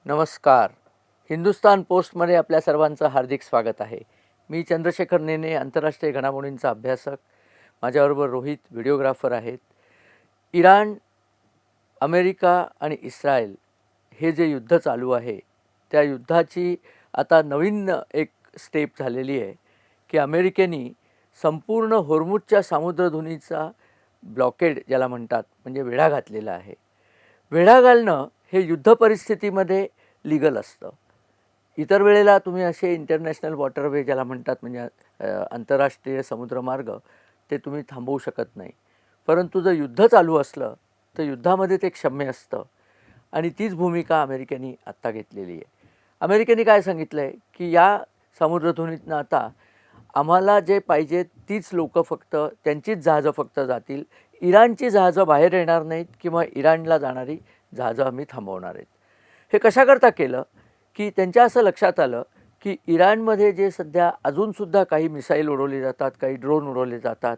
नमस्कार. हिंदुस्तान पोस्टमध्ये आपल्या सर्वांचं हार्दिक स्वागत आहे. मी चंद्रशेखर नेने, आंतरराष्ट्रीय घडामोडींचा अभ्यासक. माझ्याबरोबर रोहित व्हिडिओग्राफर आहेत. इराण, अमेरिका आणि इस्रायल हे जे युद्ध चालू आहे, त्या युद्धाची आता नवीन एक स्टेप झालेली आहे की अमेरिकेने संपूर्ण होर्मुझच्या सामुद्रधुनीचा ब्लॉकेड ज्याला म्हणतात, म्हणजे वेढा घातलेला आहे. वेढा घालणं हे युद्ध परिस्थितीमध्ये लीगल असतं. इतर वेळेला तुम्ही असे इंटरनॅशनल वॉटरवे ज्याला म्हणतात, म्हणजे आंतरराष्ट्रीय समुद्रमार्ग, ते तुम्ही थांबवू शकत नाही. परंतु जर युद्ध चालू असलं तर युद्धामध्ये ते क्षम्य असतं आणि तीच भूमिका अमेरिकेने आत्ता घेतलेली आहे. अमेरिकेने काय सांगितलं आहे की या समुद्रधुनीतनं आता आम्हाला जे पाहिजे तीच लोकं फक्त, त्यांचीच जहाजं फक्त जातील. इराणची जहाजं बाहेर येणार नाहीत किंवा इराणला जाणारी जहाजं आम्ही थांबवणार आहेत. हे कशाकरता केलं की त्यांच्या असं लक्षात आलं की इराणमध्ये जे सध्या अजूनसुद्धा काही मिसाईल उडवले जातात, काही ड्रोन उडवले जातात,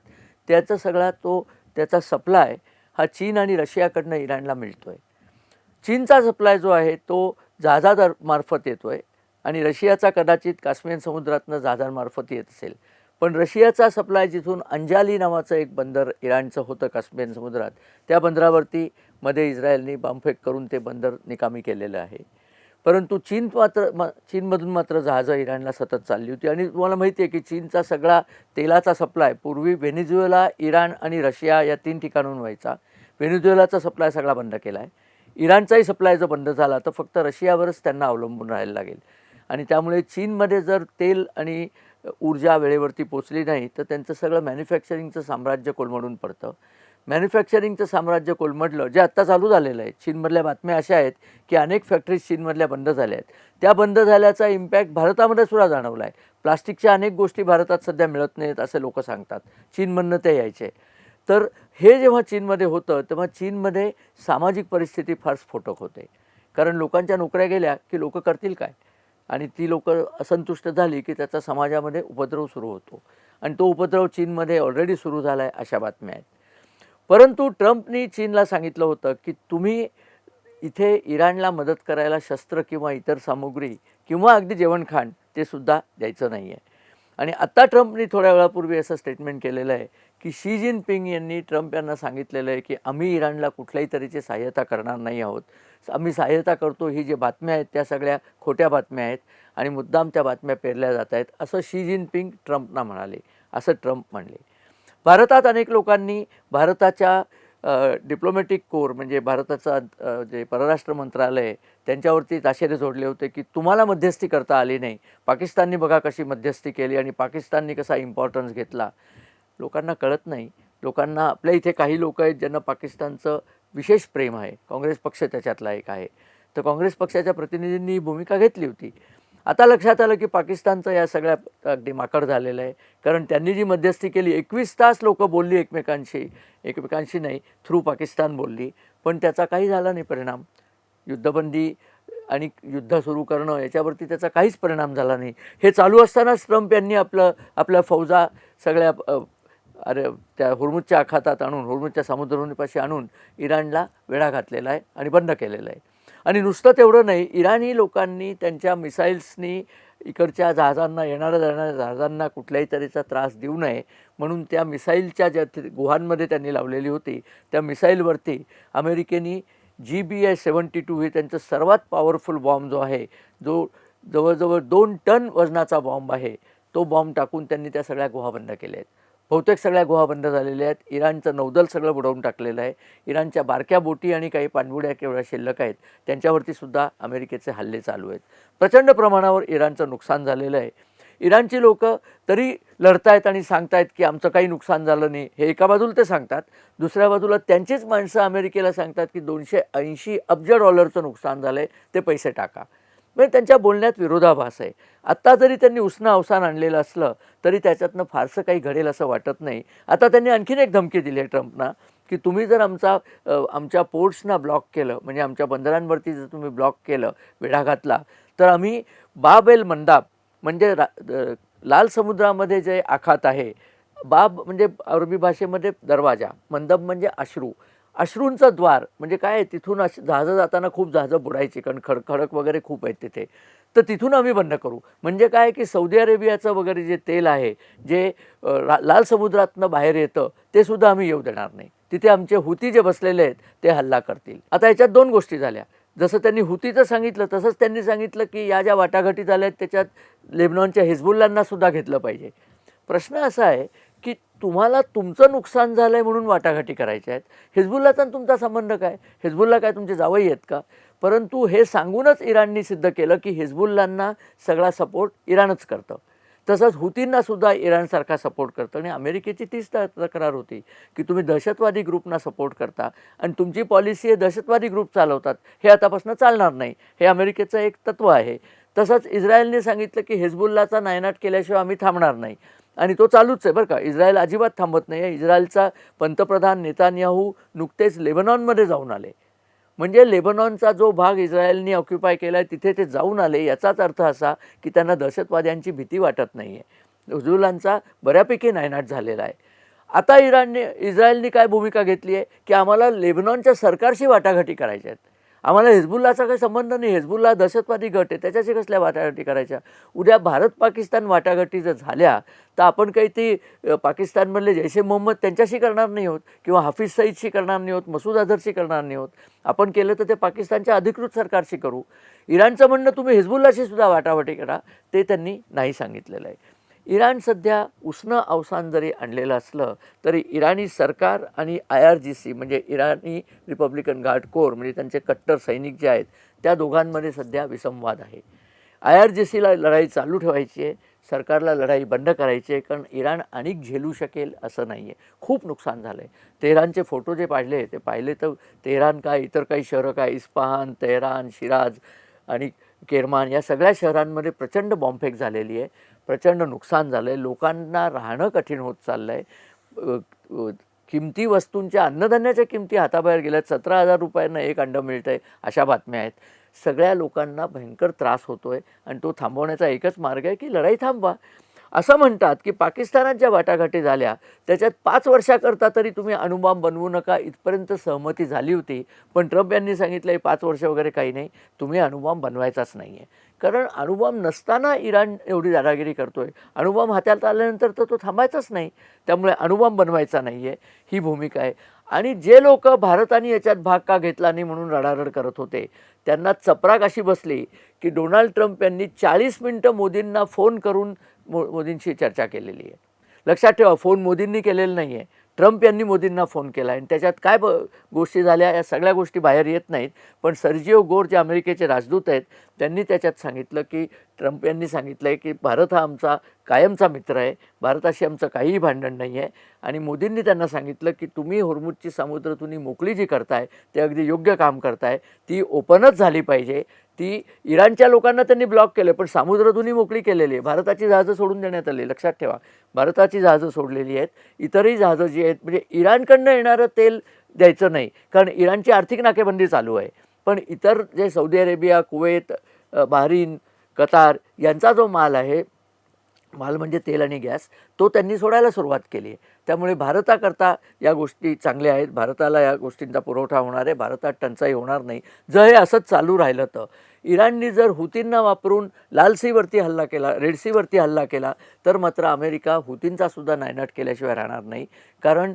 त्याचा सप्लाय हा चीन आणि रशियाकडनं इराणला मिळतो आहे. चीनचा सप्लाय जो आहे तो जहाजामार्फत येतो आहे आणि रशियाचा कदाचित काश्मीर समुद्रातनं जहाजांमार्फत येत असेल. पण रशियाचा सप्लाय जिथून अंजाली नावाचं एक बंदर इराणचं होतं काश्मीर समुद्रात, त्या बंदरावरती मध्ये इस्रायलने बॉम्बफेक करून ते बंदर निकामी केलेलं आहे. परंतु चीनमधून मात्र जहाजं इराणला सतत चालली होती. आणि तुम्हाला माहिती आहे की चीनचा सगळा तेलाचा सप्लाय पूर्वी व्हेनेझुएला, इराण आणि रशिया या 3 ठिकाणाहून व्हायचा. व्हेनेझुएलाचा सप्लाय सगळा बंद केला आहे. इराणचाही सप्लाय जर बंद झाला तर फक्त रशियावरच त्यांना अवलंबून राहायला लागेल. आणि त्यामुळे चीनमध्ये जर तेल आणि ऊर्जा वेळेवरती पोचली नाही तर त्यांचं सगळं मॅन्युफॅक्चरिंगचं साम्राज्य कोलमडून पडतं. मॅन्युफॅक्चरिंगचं साम्राज्य कोलमडलं, जे आत्ता चालू झालेलं आहे. चीनमधल्या बातम्या अशा आहेत की अनेक फॅक्टरीज चीनमधल्या बंद झाल्या आहेत. त्या बंद झाल्याचा इम्पॅक्ट भारतामध्ये सुद्धा जाणवला आहे. प्लास्टिकच्या अनेक गोष्टी भारतात सध्या मिळत नाहीत असे लोक सांगतात. चीनमधनं ते यायचे. तर हे जेव्हा चीनमध्ये होतं तेव्हा चीनमध्ये सामाजिक परिस्थिती फार स्फोटक होते. कारण लोकांच्या नोकऱ्या गेल्या की लोक करतील काय, आणि ती लोक असंतुष्ट झाली की त्याचा समाजामध्ये उपद्रव सुरू होतो. आणि तो उपद्रव चीनमध्ये ऑलरेडी सुरू झाला आहे अशा बातम्या आहेत. परंतु ट्रम्पनी चीनला सांगितलं होतं की तुम्ही इथे इराणला मदत करायला शस्त्र किंवा इतर सामुग्री किंवा अगदी जेवणखाण ते सुद्धा द्यायचं नाही आहे. आणि आत्ता ट्रम्पनी थोड्या वेळापूर्वी असं स्टेटमेंट केलेलं आहे की शी जिनपिंग यांनी ट्रम्प यांना सांगितलेलं आहे की आम्ही इराणला कुठल्याही तऱ्हेची सहाय्यता करणार नाही आहोत. आम्ही सहाय्यता करतो ही जी बातम्या आहेत त्या सगळ्या खोट्या बातम्या आहेत आणि मुद्दाम त्या बातम्या पेरल्या जात आहेत, असं शी जिनपिंग ट्रम्पना म्हणाले, असं ट्रम्प म्हणले. भारतात अनेक लोकांनी भारताच्या डिप्लोमॅटिक कोर, म्हणजे भारताचा जे परराष्ट्र मंत्रालय, त्यांच्यावरती ताशेरे जोडले होते की तुम्हाला मध्यस्थी करता आली नाही. पाकिस्ताननी बघा कशी मध्यस्थी केली आणि पाकिस्ताननी कसा इम्पॉर्टन्स घेतला. लोकांना कळत नाही. लोकांना, आपल्या इथे काही लोक आहेत ज्यांना पाकिस्तानचं विशेष प्रेम आहे. काँग्रेस पक्ष त्याच्यातला एक आहे. तर काँग्रेस पक्षाच्या प्रतिनिधींनी ही भूमिका घेतली होती. आता लक्षात आलं की पाकिस्तानचं या सगळ्या अगदी माकड झालेलं आहे. कारण त्यांनी जी मध्यस्थी केली, 21 तास लोकं बोलली एकमेकांशी नाही, थ्रू पाकिस्तान बोलली, पण त्याचा काही झाला नाही परिणाम. युद्धबंदी आणि युद्ध सुरू करणं याच्यावरती त्याचा काहीच परिणाम झाला नाही. हे चालू असतानाच ट्रम्प यांनी आपल्या फौजा सगळ्या त्या होर्मुझच्या आखातात आणून, होर्मुझच्या समुद्रधुनीपाशी आणून इराणला वेढा घातलेला आहे आणि बंद केलेला आहे. आणि नुसतं तेवढं नाही, इराणी लोकांनी त्यांच्या मिसाईल्सनी इकडच्या जहाजांना, येणाऱ्या जाणाऱ्या जहाजांना कुठल्याही तऱ्हेचा त्रास देऊ नये म्हणून त्या मिसाईलच्या ज्या गुहांमध्ये त्यांनी लावलेली होती त्या मिसाईलवरती अमेरिकेने GBI-72 हे त्यांचं सर्वात पॉवरफुल बॉम्ब जो आहे, जो जवळजवळ 2 टन वजनाचा बॉम्ब आहे, तो बॉम्ब टाकून त्यांनी त्या सगळ्या गुहा बंद केल्या आहेत. बहुतेक सगळ्या गुहा बंद झालेल्या आहेत. इराणचं नौदल सगळं बुडवून टाकलेलं आहे. इराणच्या बारक्या बोटी आणि काही पाणबुड्या केवढ्या शिल्लक आहेत त्यांच्यावरती सुद्धा अमेरिकेचे हल्ले चालू आहेत. प्रचंड प्रमाणावर इराणचं नुकसान झालेलं आहे. इराणची लोकं तरी लढतायत आणि सांगतायत की आमचं काही नुकसान झालं नाही, हे एका बाजूला ते सांगतात. दुसऱ्या बाजूला त्यांचीच माणसं अमेरिकेला सांगतात की $280 अब्ज नुकसान झालं आहे, ते पैसे टाका. म्हणजे त्यांच्या बोलण्यात विरोधाभास आहे. आत्ता जरी त्यांनी उसनं अवसान आणलेलं असलं तरी त्याच्यातनं फारसं काही घडेल असं वाटत नाही. आता त्यांनी आणखीन एक धमकी दिली आहे ट्रम्पना की तुम्ही जर आमच्या पोर्ट्सना ब्लॉक केलं, म्हणजे आमच्या बंदरांवरती जर तुम्ही ब्लॉक केलं, वेढा घातला, तर आम्ही बाब एल मंदाब, म्हणजे लाल समुद्रामध्ये जे आखात आहे, बाब म्हणजे अरबी भाषेमध्ये दरवाजा, मंदब म्हणजे अश्रू, अश्रूंचं द्वार म्हणजे काय, तिथून जहाजं जाताना खूप जहाजं बुडायची, कारण खडक वगैरे खूप आहेत तिथे. तर तिथून आम्ही बंद करू. म्हणजे काय की सौदी अरेबियाचं वगैरे जे तेल आहे, जे लाल समुद्रातनं बाहेर येतं, ते सुद्धा आम्ही येऊ देणार नाही. तिथे आमचे हुती जे बसलेले आहेत ते हल्ला करतील. आता याच्यात 2 गोष्टी झाल्या. जसं त्यांनी हुतीचं सांगितलं, तसंच त्यांनी सांगितलं की या ज्या वाटाघाटी झाल्या आहेत त्याच्यात लेबनॉनच्या हिजबुल्लांना सुद्धा घेतलं पाहिजे. प्रश्न असा आहे की तुम्हाला तुमचं नुकसान झालं आहे म्हणून वाटाघाटी करायच्या आहेत. हिजबुल्लाचा आणि तुमचा संबंध काय? हिजबुल्ला काय तुमचे जावई आहेत का? परंतु हे सांगूनच इराणनी सिद्ध केलं की हिजबुल्लांना सगळा सपोर्ट इराणच करतं. तसंच हुतींना सुद्धा इराणसारखा सपोर्ट करतं. आणि अमेरिकेची तीच तक्रार होती की तुम्ही दहशतवादी ग्रुपना सपोर्ट करता आणि तुमची पॉलिसी आहे दहशतवादी ग्रुप चालवतात, हे आतापासून चालणार नाही. हे अमेरिकेचं एक तत्त्व आहे. तसंच इस्रायलने सांगितलं की हिजबुल्लाचा नायनाट केल्याशिवाय आम्ही थांबणार नाही. आणि तो चालूच आहे बरं का. इस्रायल अजिबात थांबत नाही आहे. इस्रायलचा पंतप्रधान नेतान्याहू नुकतेच लेबनॉनमध्ये जाऊन आले. म्हणजे लेबनॉनचा जो भाग इस्रायलने ऑक्युपाय केला आहे तिथे ते जाऊन आले, याचाच अर्थ असा की त्यांना दहशतवाद्यांची भीती वाटत नाही आहे. हिजबुल्लांचा बऱ्यापैकी नायनाट झालेला आहे. आता इस्रायलने काय भूमिका घेतली आहे की आम्हाला लेबनॉनच्या सरकारशी वाटाघाटी करायच्या आहेत. आम्हाला हिजबुल्लाचा काही संबंध नाही. हिजबुल्ला दहशतवादी गट आहे, त्याच्याशी कसल्या वाटाघाटी करायच्या. उद्या भारत पाकिस्तान वाटाघाटी जर झाल्या तर आपण काही ती पाकिस्तानमधले जैश ए मोहम्मद त्यांच्याशी करणार नाही आहोत किंवा हाफिज सईदशी करणार नाही आहोत, मसूद अझहरशी करणार नाही आहोत. आपण केलं तर ते पाकिस्तानच्या अधिकृत सरकारशी करू. इराणचं म्हणणं तुम्ही हिजबुल्लाशी सुद्धा वाटाघाटी करा, ते त्यांनी नाही सांगितलेलं आहे. इराण सध्या उष्ण अवसान जरी आणलेलं असलं तरी इराणी सरकार आणि IRGC म्हणजे इराणी रिपब्लिकन गार्ड कोर म्हणजे त्यांचे कट्टर सैनिक जे आहेत त्या दोघांमध्ये सध्या विसंवाद आहे. IRGCला लढाई चालू ठेवायची आहे, सरकारला लढाई बंद करायची आहे, कारण इराण अनेक झेलू शकेल असं नाही आहे. खूप नुकसान झालं आहे. तेहरानचे फोटो जे ते पाहिले तर तेहरान काय इतर काही शहरं काय इस्फहान, तेहरान, शिराज आणि केरमान या सगळ्या शहरांमध्ये प्रचंड बॉम्बफेक झालेली आहे. प्रचंड नुकसान झालं आहे. लोकांना राहणं कठीण होत चाललं आहे. किमती वस्तूंच्या अन्नधान्याच्या किमती हाताबाहेर गेल्या आहेत. 17,000 रुपयांना एक अंडं मिळतं आहे, अशा बातम्या आहेत. सगळ्या लोकांना भयंकर त्रास होतो आहे आणि तो थांबवण्याचा एकच मार्ग आहे की लढाई थांबवा. असं म्हणतात की पाकिस्तानात ज्या वाटाघाटी झाल्या त्याच्यात 5 वर्षाकरता तरी तुम्ही अणुबॉम्ब बनवू नका इथपर्यंत सहमती झाली होती. पण ट्रम्प यांनी सांगितलं आहे 5 वर्ष वगैरे काही नाही, तुम्ही अणुबॉम्ब बनवायचाच नाही आहे. कारण अणुबॉम्ब नसताना इराण एवढी दादागिरी करतो आहे. अणुबॉम्ब हातात आल्यानंतर तर तो थांबायचाच नाही. त्यामुळे अणुबॉम्ब बनवायचा नाही आहे, ही भूमिका आहे. आणि जे लोक भारताने याच्यात भाग का घेतला नाही म्हणून रडारड करत होते त्यांना चपराक अशी बसली की डोनाल्ड ट्रम्प यांनी 40 मिनटं मोदींना फोन करून मोदींशी चर्चा केलेली आहे. लक्षात ठेवा, फोन मोदींनी केलेला नाही आहे, ट्रम्प यांनी मोदींना फोन केला. आणि त्याच्यात काय गोष्टी झाल्या या सगळ्या गोष्टी बाहेर येत नाहीत. पण सर्जिओ गोर जे अमेरिकेचे राजदूत आहेत त्यांनी त्याच्यात सांगितलं की ट्रम्प यांनी सांगितलं आहे की भारत हा आमचा कायमचा मित्र आहे, भारताशी आमचं काहीही भांडण नाही आहे. आणि मोदींनी त्यांना सांगितलं की तुम्ही होर्मुझची समुद्रधुनी मोकळी जी करताय ते अगदी योग्य काम करताय, ती ओपनच झाली पाहिजे. ती इराणच्या लोकांना त्यांनी ब्लॉक केलं पण समुद्रधुनी मोकळी केलेली आहे. भारताची जहाजं सोडून देण्यात आली. लक्षात ठेवा, भारताची जहाजं सोडलेली आहेत. इतरही जहाजं जी आहेत म्हणजे इराणकडनं येणारं तेल द्यायचं नाही, कारण इराणची आर्थिक नाकेबंदी चालू आहे. पण इतर जे Saudi Arabia, Kuwait, Bahrain, Qatar यांचा जो माल आहे, माल म्हणजे तेल आणि गॅस, तो त्यांनी सोडायला सुरुवात केली आहे. त्यामुळे भारताकरता या गोष्टी चांगल्या आहेत. भारताला या गोष्टींचा पुरवठा होणार आहे, भारतात टंचाई होणार नाही. जर हे असंच चालू राहिलं तर इराणनी जर हुतींना वापरून लाल सीवरती हल्ला केला, रेड सीवरती हल्ला केला तर मात्र अमेरिका हुतींचा सुद्धा नायनाट केल्याशिवाय राहणार नाही. कारण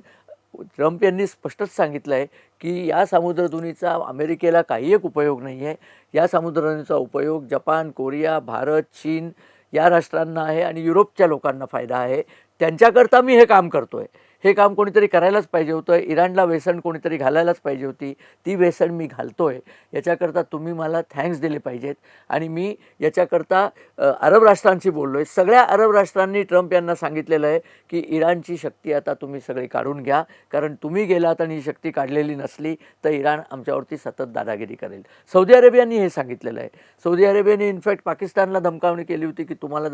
ट्रम्प यांनी स्पष्टच सांगितलं आहे की या समुद्रधुनीचा अमेरिकेला काही एक उपयोग नाही आहे. या समुद्रधुनीचा उपयोग जपान, कोरिया, भारत, चीन या राष्ट्रांना आहे आणि युरोपच्या लोकांना फायदा आहे. त्यांच्याकरता मी हे काम करतो आहे. हे काम कोणीतरी करायलाच पाहिजे होतं. इराणला वेसण कोणीतरी घालायलाच पाहिजे होती, ती वेसण मी घालतो आहे. याच्याकरता तुम्ही मला थँक्स दिले पाहिजेत. आणि मी याच्याकरता अरब राष्ट्रांशी बोललो आहे. सगळ्या अरब राष्ट्रांनी ट्रम्प यांना सांगितलेलं आहे की इराणची शक्ती आता तुम्ही सगळी काढून घ्या, कारण तुम्ही गेलात आणि ही शक्ती काढलेली नसली तर इराण आमच्यावरती सतत दादागिरी करेल. सौदी अरेबियाने हे सांगितलेलं आहे. सौदी अरेबियाने इनफॅक्ट पाकिस्तानला धमकावणी केली होती की तुम्हाला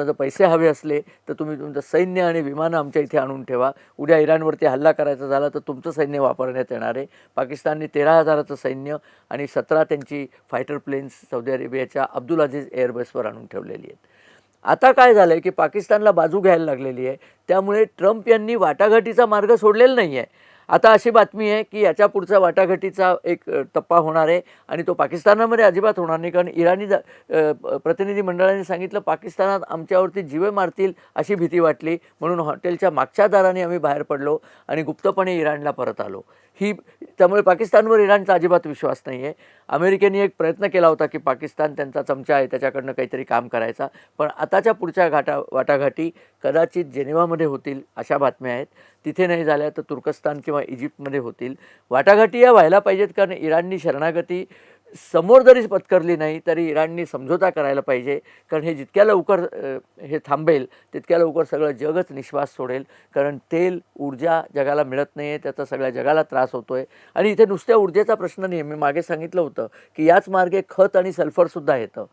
जर पैसे हवे असले तर तुम्ही तुमचं सैन्य आणि विमानं आमच्या इथे आणून ठेवा. उद्या इराणवरती हल्ला करायचा झाला तर तुमचं सैन्य वापरण्यात येणार आहे. पाकिस्तानने 13,000चं सैन्य आणि 17 त्यांची फायटर प्लेन्स सौदी अरेबियाच्या अब्दुल अझीज एअरबेसवर आणून ठेवलेली आहेत. आता काय झालं आहे की पाकिस्तानला बाजू घ्यायला लागलेली आहे. त्यामुळे ट्रम्प यांनी वाटाघाटीचा मार्ग सोडलेला नाही आहे. आता अशी बातमी आहे की याच्या पुढचा वाटाघाटीचा एक टप्पा होणार आहे आणि तो पाकिस्तानामध्ये अजिबात होणार नाही. कारण इराणी प्रतिनिधी मंडळाने सांगितलं, पाकिस्तानात आमच्यावरती जीवे मारतील अशी भीती वाटली, म्हणून हॉटेलच्या मागच्या दाराने आम्ही बाहेर पडलो आणि गुप्तपणे इराणला परत आलो. त्यामुळे पाकिस्तानवर इराणचा अजिबात विश्वास नाही आहे. अमेरिकेने एक प्रयत्न केला होता की पाकिस्तान त्यांचा चमचा आहे, त्याच्याकडनं काहीतरी काम करायचा. पण आताच्या पुढच्या वाटाघाटी कदाचित जेनेवामध्ये होतील अशा बातम्या आहेत. तिथे नाही झाल्या तर तुर्कस्तान किंवा इजिप्तमध्ये होतील. वाटाघाटी या व्हायला पाहिजेत, कारण इराणनी शरणागती समोर जरी पत्करली नाही तरी इराणनी समझोता करायला पाहिजे. कारण हे जितक्या लवकर हे थांबेल तितक्या लवकर सगळं जगच निश्वास सोडेल. कारण तेल, ऊर्जा जगाला मिळत नाही आहे, त्याचा सगळ्या जगाला त्रास होतो आहे. आणि इथे नुसत्या ऊर्जेचा प्रश्न नाही आहे. मी मागे सांगितलं होतं की याच मार्गे खत आणि सल्फरसुद्धा येतं.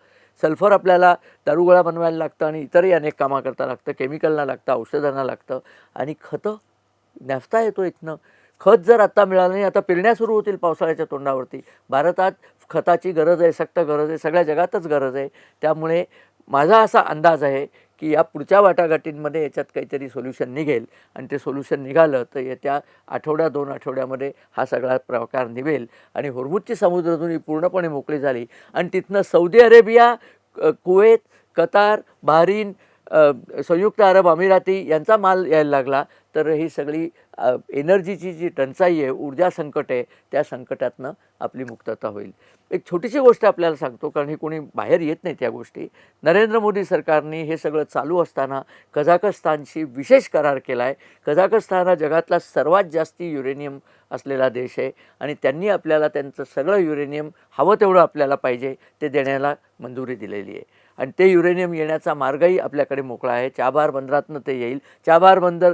सल्फर आपल्याला दारुगोळा बनवायला लागतं आणि इतरही अनेक कामाकरता लागतं, केमिकलना लागतं, औषधांना लागतं. आणि खतं नॅफ्ता येतो इथनं. खत जर आत्ता मिळालं नाही, आता पेरण्या सुरू होतील पावसाळ्याच्या तोंडावरती. भारतात खताची गरज आहे, सक्त गरज आहे, सगळ्या जगातच गरज आहे. त्यामुळे माझा असा अंदाज आहे की या पुढच्या वाटाघाटींमध्ये याच्यात काहीतरी सोल्युशन निघेल आणि ते सोल्युशन निघालं तर येत्या आठवड्या 2 आठवड्यामध्ये हा सगळा प्रकार निभेल आणि होर्मुझची समुद्रधुनी पूर्णपणे मोकळी झाली आणि तिथनं Saudi Arabia, Kuwait, Qatar, Bahrain, संयुक्त अरब अमिराती यांचा माल यायला लागला तर ही सगळी एनर्जीची जी टंचाई आहे, ऊर्जा संकट आहे, त्या संकटातनं आपली मुक्तता होईल. एक छोटीशी गोष्ट आपल्याला सांगतो, कारण ही कोणी बाहेर येत नाही त्या गोष्टी. नरेंद्र मोदी सरकारने हे सगळं चालू असताना कझाकस्तानशी विशेष करार केला आहे. कझाकस्तान हा जगातला सर्वात जास्ती युरेनियम असलेला देश आहे आणि त्यांनी आपल्याला त्यांचं सगळं युरेनियम हवं तेवढं आपल्याला पाहिजे ते देण्याला मंजुरी दिलेली आहे. आणि ते युरेनियम येण्याचा मार्गही आपल्याकडे मोकळा आहे. चाबहार बंदरातनं ते येईल. चाबहार बंदर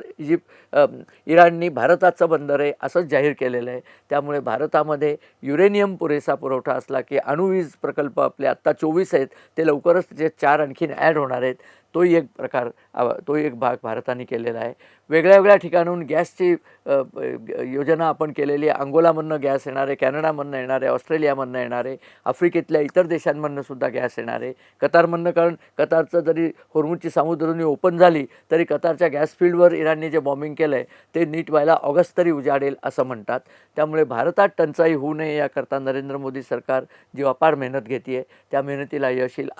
इराणनी भारताचं बंदर आहे असंच जाहीर केलेलं आहे. त्यामुळे भारतामध्ये युरेनियम पुरेसा पुरवठा असला की अणुवीज प्रकल्प आपले आत्ता 24 आहेत, ते लवकरच त्याचे 4 आणखीन ॲड होणार आहेत. तोही एक भाग भारताने केलेला आहे. वेगळ्या वेगळ्या ठिकाणून गॅसची योजना आपण केलेली आहे. अंगोलामधनं गॅस येणार आहे, कॅनडामधनं येणार आहे, ऑस्ट्रेलियामधनं येणार आहे, आफ्रिकेतल्या इतर देशांमधनं सुद्धा गॅस येणार आहे, कतारमधनं. कारण कतारचं जरी होर्मुझची समुद्रधुनी ओपन झाली तरी कतारच्या गॅस फील्डवर इराणने जे बॉम्बिंग केलं आहे ते नीट व्हायला ऑगस्ट तरी उजाडेल असं म्हणतात. त्यामुळे भारतात टंचाई होऊ नये याकरता नरेंद्र मोदी सरकार जी अपार मेहनत घेते आहे त्या मेहनतीला यश येईल.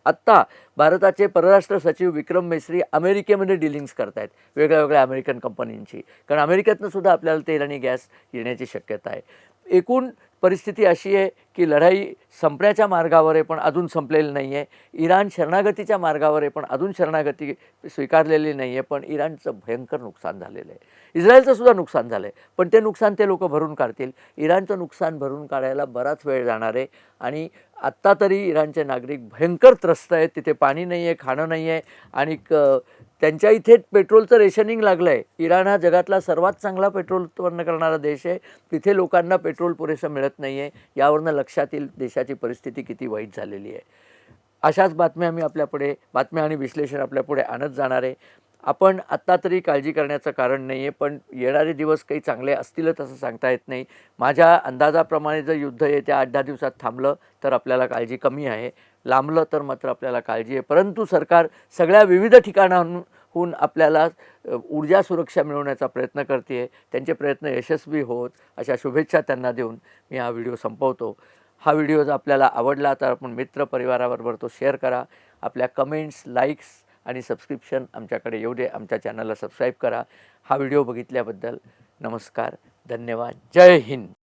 आत्ता भारताचे परराष्ट्र सचिव विक्रम मेस्री अमेरिकेमध्ये डीलिंग्स करत आहेत वेगळ्या वेगळ्या अमेरिकन कंपनींची, कारण अमेरिकेतनं सुद्धा आपल्याला तेल आणि गॅस येण्याची शक्यता आहे. एकूण परिस्थिती अशी आहे की लढाई संपण्याच्या मार्गावर आहे पण अजून संपलेली नाही आहे. इराण शरणागतीच्या मार्गावर आहे पण अजून शरणागती स्वीकारलेली नाही आहे. पण इराणचं भयंकर नुकसान झालेलं आहे. इस्रायलचं सुद्धा नुकसान झालं आहे, पण ते नुकसान ते लोक भरून काढतील. इराणचं नुकसान भरून काढायला बराच वेळ जाणार आहे. आणि आत्ता तरी इराणचे नागरिक भयंकर त्रस्त आहेत. तिथे पाणी नाही आहे, खाणं नाही आहे आणि त्यांच्या इथे पेट्रोलचं रेशनिंग लागलं आहे. इराण हा जगातला सर्वात चांगला पेट्रोल उत्पन्न करणारा देश आहे. तिथे लोकांना पेट्रोल पुरेसं मिळत नाही आहे. यावरनं लक्षात येईल देशाची परिस्थिती किती वाईट झालेली आहे. अशाच बातम्या बातम्या आणि विश्लेषण आपल्यापुढे आणत जाणार आहे. आपण आत्ता तरी काळजी करण्याचं कारण नाही आहे, पण येणारे दिवस काही चांगले असतीलच असं सांगता येत नाही. माझ्या अंदाजाप्रमाणे जर युद्ध येत्या 8-10 दिवसात थांबलं तर आपल्याला काळजी कमी आहे, लांबलं तर मात्र आपल्याला काळजी आहे. परंतु सरकार सगळ्या विविध ठिकाणाहून आपल्याला ऊर्जा सुरक्षा मिळवण्याचा प्रयत्न करते आहे. त्यांचे प्रयत्न यशस्वी होत अशा शुभेच्छा त्यांना देऊन मी हा व्हिडिओ संपवतो. हा व्हिडिओ जर आपल्याला आवडला तर आपण मित्रपरिवाराबरोबर तो शेअर करा. आपल्या कमेंट्स, लाईक्स आणि सबस्क्रिप्शन आमच्याकडे येऊ दे. आमच्या चॅनलला सबस्क्राईब करा. हा व्हिडिओ बघितल्याबद्दल नमस्कार, धन्यवाद, जय हिंद.